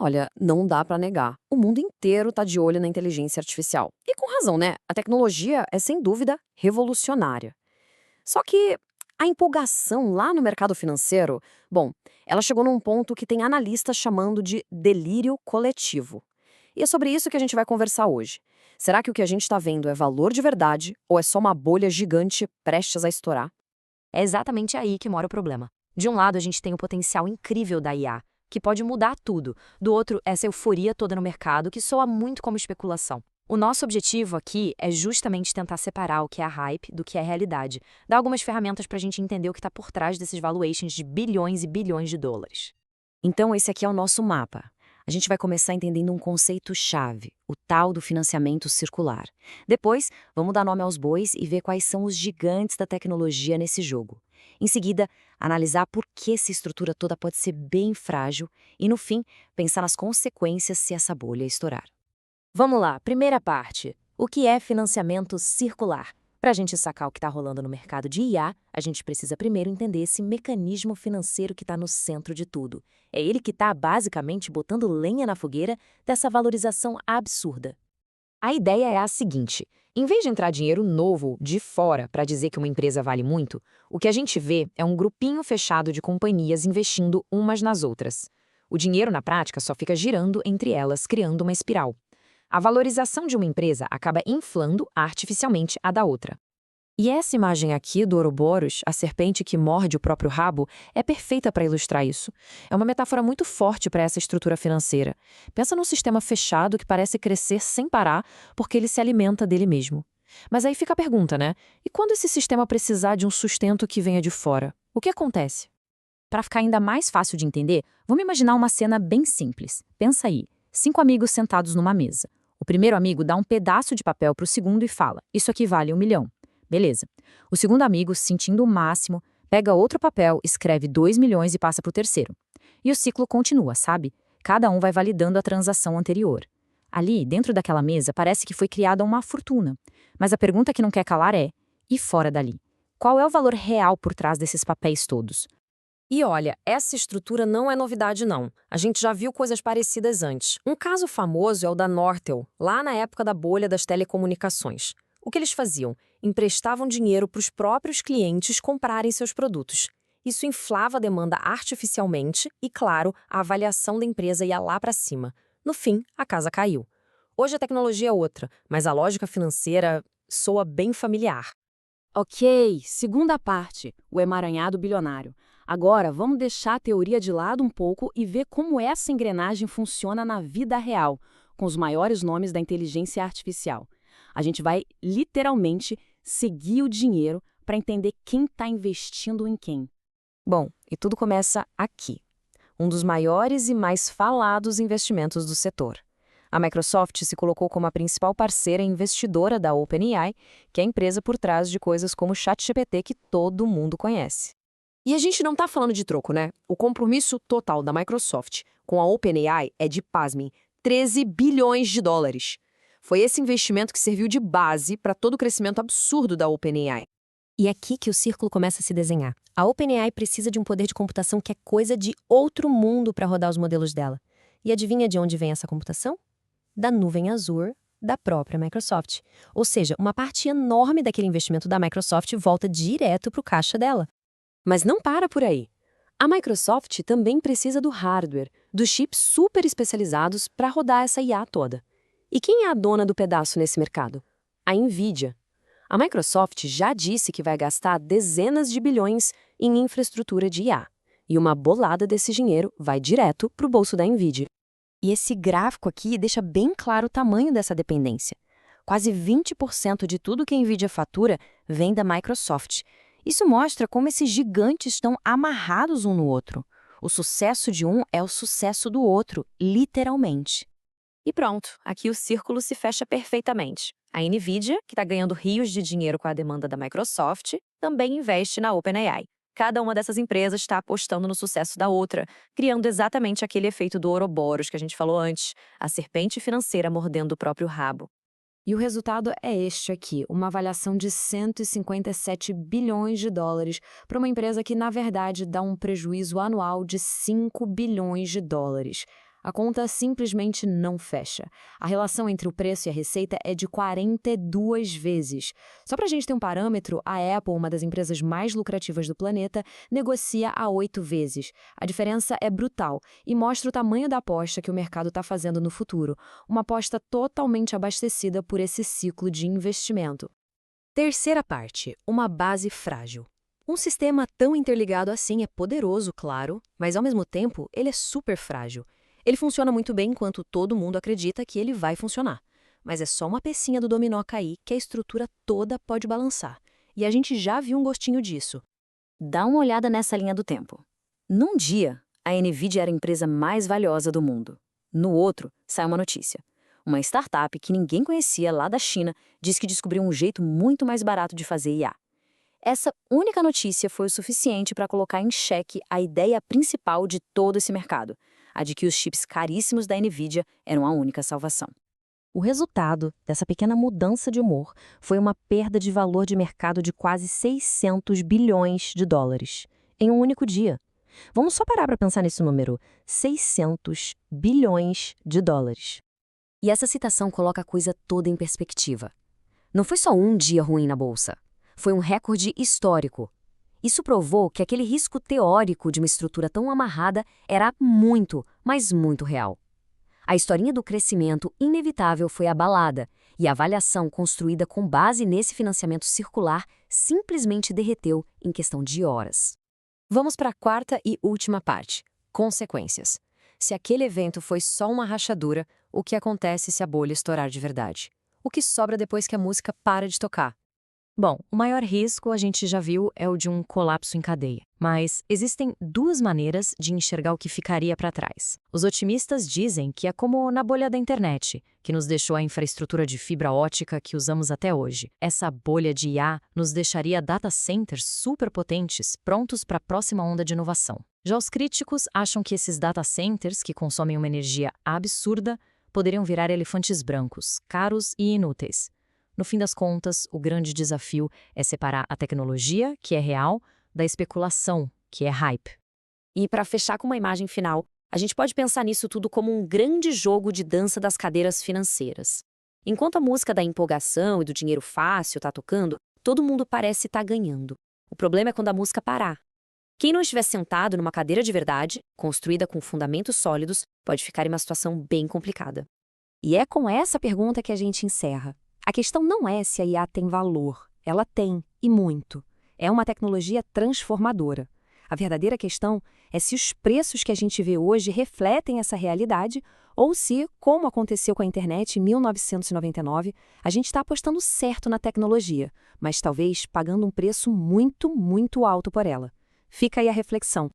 Olha, não dá pra negar. O mundo inteiro tá de olho na inteligência artificial. E com razão, né? A tecnologia é sem dúvida revolucionária. Só que a empolgação lá no mercado financeiro, bom, ela chegou num ponto que tem analistas chamando de delírio coletivo. E é sobre isso que a gente vai conversar hoje. Será que o que a gente está vendo é valor de verdade ou é só uma bolha gigante prestes a estourar? É exatamente aí que mora o problema. De um lado, a gente tem o potencial incrível da IA, que pode mudar tudo. Do outro, essa euforia toda no mercado, que soa muito como especulação. O nosso objetivo aqui é justamente tentar separar o que é hype do que é realidade, dar algumas ferramentas para a gente entender o que está por trás desses valuations de bilhões e bilhões de dólares. Então, esse aqui é o nosso mapa. A gente vai começar entendendo um conceito-chave, o tal do financiamento circular. Depois, vamos dar nome aos bois e ver quais são os gigantes da tecnologia nesse jogo. Em seguida, analisar por que essa estrutura toda pode ser bem frágil e, no fim, pensar nas consequências se essa bolha estourar. Vamos lá, primeira parte. O que é financiamento circular? Para a gente sacar o que está rolando no mercado de IA, a gente precisa primeiro entender esse mecanismo financeiro que está no centro de tudo. É ele que está, basicamente, botando lenha na fogueira dessa valorização absurda. A ideia é a seguinte: em vez de entrar dinheiro novo de fora para dizer que uma empresa vale muito, o que a gente vê é um grupinho fechado de companhias investindo umas nas outras. O dinheiro, na prática, só fica girando entre elas, criando uma espiral. A valorização de uma empresa acaba inflando artificialmente a da outra. E essa imagem aqui do Ouroboros, a serpente que morde o próprio rabo, é perfeita para ilustrar isso. É uma metáfora muito forte para essa estrutura financeira. Pensa num sistema fechado que parece crescer sem parar porque ele se alimenta dele mesmo. Mas aí fica a pergunta, né? E quando esse sistema precisar de um sustento que venha de fora, o que acontece? Para ficar ainda mais fácil de entender, vamos imaginar uma cena bem simples. Pensa aí, 5 amigos sentados numa mesa. O primeiro amigo dá um pedaço de papel para o segundo e fala: "Isso aqui vale 1 milhão." Beleza. O segundo amigo, sentindo o máximo, pega outro papel, escreve 2 milhões e passa para o terceiro. E o ciclo continua, sabe? Cada um vai validando a transação anterior. Ali, dentro daquela mesa, parece que foi criada uma fortuna. Mas a pergunta que não quer calar é: e fora dali? Qual é o valor real por trás desses papéis todos? E olha, essa estrutura não é novidade não. A gente já viu coisas parecidas antes. Um caso famoso é o da Nortel, lá na época da bolha das telecomunicações. O que eles faziam? Emprestavam dinheiro para os próprios clientes comprarem seus produtos. Isso inflava a demanda artificialmente e, claro, a avaliação da empresa ia lá para cima. No fim, a casa caiu. Hoje a tecnologia é outra, mas a lógica financeira soa bem familiar. Ok, segunda parte, o emaranhado bilionário. Agora, vamos deixar a teoria de lado um pouco e ver como essa engrenagem funciona na vida real, com os maiores nomes da inteligência artificial. A gente vai, literalmente, seguir o dinheiro para entender quem está investindo em quem. Bom, e tudo começa aqui. Um dos maiores e mais falados investimentos do setor. A Microsoft se colocou como a principal parceira e investidora da OpenAI, que é a empresa por trás de coisas como o ChatGPT que todo mundo conhece. E a gente não está falando de troco, né? O compromisso total da Microsoft com a OpenAI é de, pasmem, 13 bilhões de dólares. Foi esse investimento que serviu de base para todo o crescimento absurdo da OpenAI. E é aqui que o círculo começa a se desenhar. A OpenAI precisa de um poder de computação que é coisa de outro mundo para rodar os modelos dela. E adivinha de onde vem essa computação? Da nuvem Azure da própria Microsoft. Ou seja, uma parte enorme daquele investimento da Microsoft volta direto para o caixa dela. Mas não para por aí. A Microsoft também precisa do hardware, dos chips super especializados para rodar essa IA toda. E quem é a dona do pedaço nesse mercado? A Nvidia. A Microsoft já disse que vai gastar dezenas de bilhões em infraestrutura de IA. E uma bolada desse dinheiro vai direto para o bolso da Nvidia. E esse gráfico aqui deixa bem claro o tamanho dessa dependência. Quase 20% de tudo que a Nvidia fatura vem da Microsoft. Isso mostra como esses gigantes estão amarrados um no outro. O sucesso de um é o sucesso do outro, literalmente. E pronto, aqui o círculo se fecha perfeitamente. A Nvidia, que está ganhando rios de dinheiro com a demanda da Microsoft, também investe na OpenAI. Cada uma dessas empresas está apostando no sucesso da outra, criando exatamente aquele efeito do Ouroboros que a gente falou antes, a serpente financeira mordendo o próprio rabo. E o resultado é este aqui, uma avaliação de 157 bilhões de dólares para uma empresa que, na verdade, dá um prejuízo anual de 5 bilhões de dólares. A conta simplesmente não fecha. A relação entre o preço e a receita é de 42 vezes. Só para a gente ter um parâmetro, a Apple, uma das empresas mais lucrativas do planeta, negocia a 8 vezes. A diferença é brutal e mostra o tamanho da aposta que o mercado está fazendo no futuro. Uma aposta totalmente abastecida por esse ciclo de investimento. Terceira parte, uma base frágil. Um sistema tão interligado assim é poderoso, claro, mas ao mesmo tempo ele é super frágil. Ele funciona muito bem enquanto todo mundo acredita que ele vai funcionar. Mas é só uma pecinha do dominó cair que a estrutura toda pode balançar. E a gente já viu um gostinho disso. Dá uma olhada nessa linha do tempo. Num dia, a NVIDIA era a empresa mais valiosa do mundo. No outro, sai uma notícia. Uma startup que ninguém conhecia lá da China diz que descobriu um jeito muito mais barato de fazer IA. Essa única notícia foi o suficiente para colocar em xeque a ideia principal de todo esse mercado, a de que os chips caríssimos da NVIDIA eram a única salvação. O resultado dessa pequena mudança de humor foi uma perda de valor de mercado de quase 600 bilhões de dólares em um único dia. Vamos só parar para pensar nesse número, 600 bilhões de dólares. E essa citação coloca a coisa toda em perspectiva. Não foi só um dia ruim na bolsa. Foi um recorde histórico. Isso provou que aquele risco teórico de uma estrutura tão amarrada era muito, mas muito real. A historinha do crescimento inevitável foi abalada e a avaliação construída com base nesse financiamento circular simplesmente derreteu em questão de horas. Vamos para a quarta e última parte, consequências. Se aquele evento foi só uma rachadura, o que acontece se a bolha estourar de verdade? O que sobra depois que a música para de tocar? Bom, o maior risco, a gente já viu, é o de um colapso em cadeia. Mas existem duas maneiras de enxergar o que ficaria para trás. Os otimistas dizem que é como na bolha da internet, que nos deixou a infraestrutura de fibra ótica que usamos até hoje. Essa bolha de IA nos deixaria data centers superpotentes, prontos para a próxima onda de inovação. Já os críticos acham que esses data centers, que consomem uma energia absurda, poderiam virar elefantes brancos, caros e inúteis. No fim das contas, o grande desafio é separar a tecnologia, que é real, da especulação, que é hype. E para fechar com uma imagem final, a gente pode pensar nisso tudo como um grande jogo de dança das cadeiras financeiras. Enquanto a música da empolgação e do dinheiro fácil está tocando, todo mundo parece estar ganhando. O problema é quando a música parar. Quem não estiver sentado numa cadeira de verdade, construída com fundamentos sólidos, pode ficar em uma situação bem complicada. E é com essa pergunta que a gente encerra. A questão não é se a IA tem valor. Ela tem, e muito. É uma tecnologia transformadora. A verdadeira questão é se os preços que a gente vê hoje refletem essa realidade ou se, como aconteceu com a internet em 1999, a gente está apostando certo na tecnologia, mas talvez pagando um preço muito, muito alto por ela. Fica aí a reflexão.